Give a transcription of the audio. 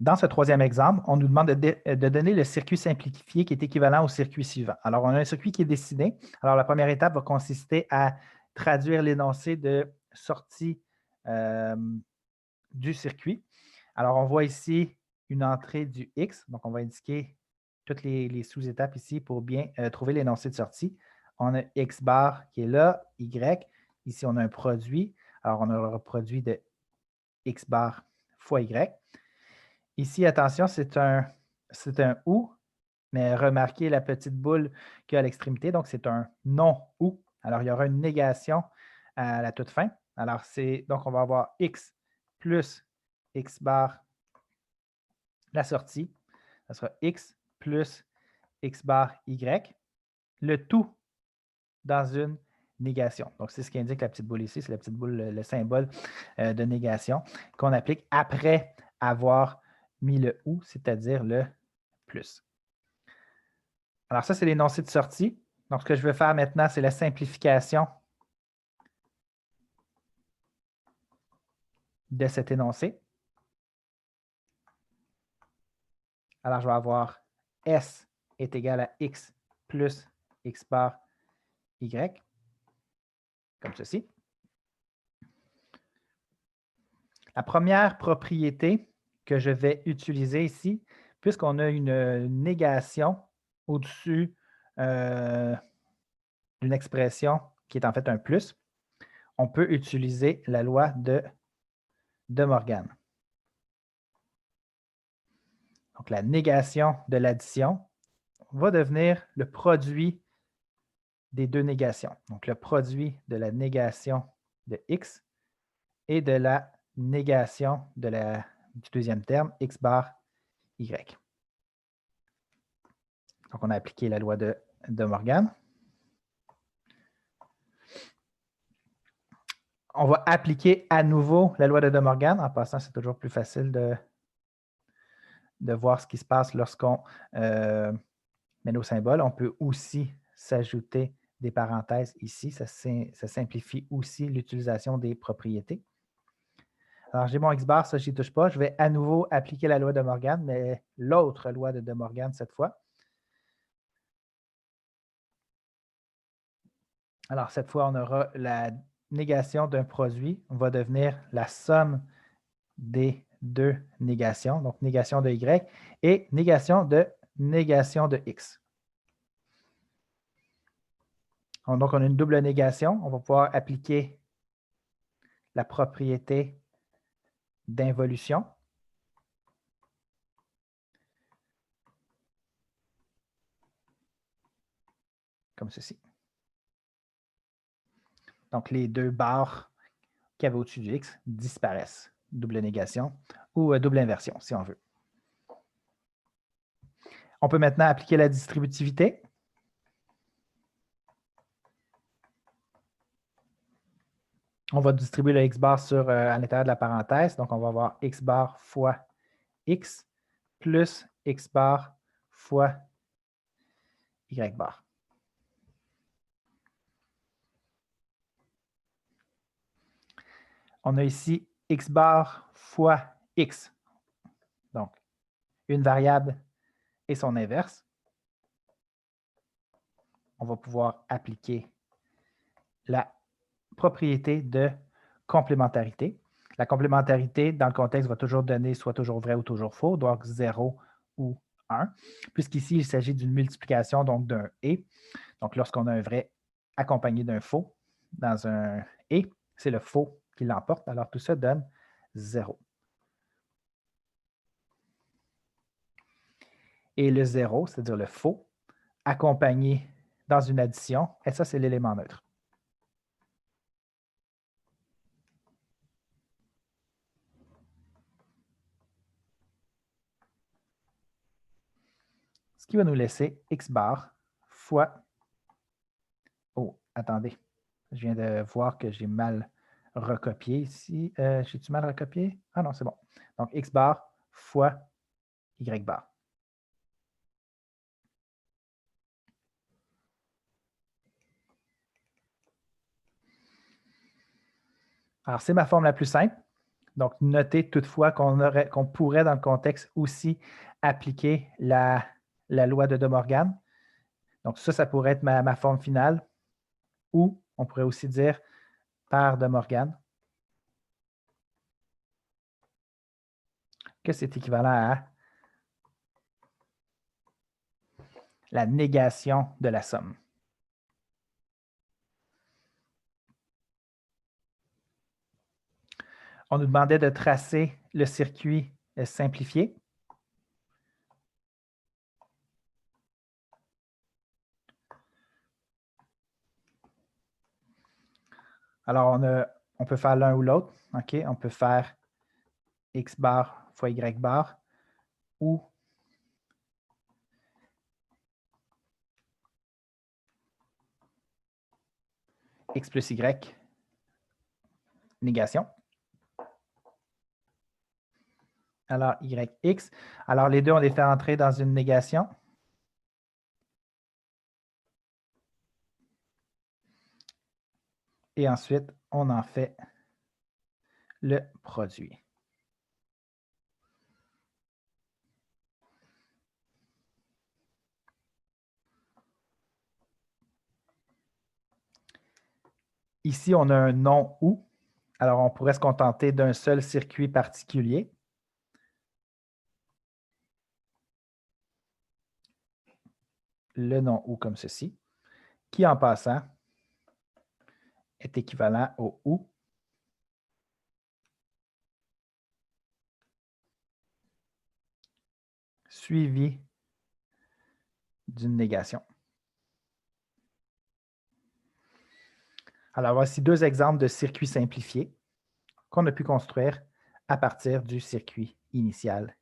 Dans ce troisième exemple, on nous demande de donner le circuit simplifié qui est équivalent au circuit suivant. Alors, on a un circuit qui est dessiné. Alors, la première étape va consister à traduire l'énoncé de sortie du circuit. Alors, on voit ici une entrée du X. Donc, on va indiquer toutes les sous-étapes ici pour bien trouver l'énoncé de sortie. On a X bar qui est là, Y. Ici, on a un produit. Alors, on a le produit de X bar fois Y. Ici, attention, c'est un OU, mais remarquez la petite boule qu'il y a à l'extrémité. Donc, c'est un non-OU. Alors, il y aura une négation à la toute fin. Alors, donc, on va avoir X plus X bar, la sortie. Ça sera X plus X bar Y. Le tout dans une négation. Donc, c'est ce qui indique la petite boule ici. C'est la petite boule, le symbole de négation qu'on applique après avoir mis le OU, c'est-à-dire le plus. Alors, ça, c'est l'énoncé de sortie. Donc, ce que je veux faire maintenant, c'est la simplification de cet énoncé. Alors, je vais avoir S est égal à X plus X bar Y, comme ceci. La première propriété que je vais utiliser ici, puisqu'on a une négation au-dessus d'une expression qui est en fait un plus, on peut utiliser la loi de Morgan. Donc, la négation de l'addition va devenir le produit des deux négations. Donc, le produit de la négation de x et de la négation du deuxième terme, x bar y. Donc, on a appliqué la loi de Morgan. On va appliquer à nouveau la loi de Morgan. En passant, c'est toujours plus facile de voir ce qui se passe lorsqu'on met nos symboles. On peut aussi s'ajouter des parenthèses ici. Ça simplifie aussi l'utilisation des propriétés. Alors, j'ai mon X bar, ça, je n'y touche pas. Je vais à nouveau appliquer la loi de Morgan, mais l'autre loi de Morgan cette fois. Alors, cette fois, on aura la négation d'un produit. On va devenir la somme des deux négations. Donc, négation de Y et négation de X. Donc, on a une double négation. On va pouvoir appliquer la propriété d'involution. Comme ceci. Donc, les deux barres qu'il y avait au-dessus du X disparaissent. Double négation ou double inversion, si on veut. On peut maintenant appliquer la distributivité. On va distribuer le X bar à l'intérieur de la parenthèse. Donc, on va avoir X bar fois X plus X bar fois Y bar. On a ici X bar fois X. Donc, une variable et son inverse. On va pouvoir appliquer la propriété de complémentarité. La complémentarité, dans le contexte, va toujours donner soit toujours vrai ou toujours faux, donc 0 ou 1, puisqu'ici, il s'agit d'une multiplication, donc d'un « et ». Donc, lorsqu'on a un vrai accompagné d'un faux dans un « et », c'est le faux qui l'emporte. Alors, tout ça donne 0. Et le 0, c'est-à-dire le faux, accompagné dans une addition, et ça, c'est l'élément neutre. Ce qui va nous laisser X bar fois... Oh, attendez. Je viens de voir que j'ai mal recopié ici. J'ai-tu mal recopié? Ah non, c'est bon. Donc, X bar fois Y bar. Alors, c'est ma forme la plus simple. Donc, notez toutefois qu'on pourrait, dans le contexte, aussi appliquer la loi de De Morgan. Donc, ça pourrait être ma forme finale. Ou on pourrait aussi dire par De Morgan, que c'est équivalent à la négation de la somme. On nous demandait de tracer le circuit simplifié. Alors, on peut faire l'un ou l'autre. Okay? On peut faire X bar fois Y bar ou X plus Y, négation. Alors, YX. Alors, les deux, on les fait entrer dans une négation. Et ensuite, on en fait le produit. Ici, on a un non ou. Alors, on pourrait se contenter d'un seul circuit particulier. Le non ou comme ceci, qui en passant est équivalent au ou suivi d'une négation. Alors, voici deux exemples de circuits simplifiés qu'on a pu construire à partir du circuit initial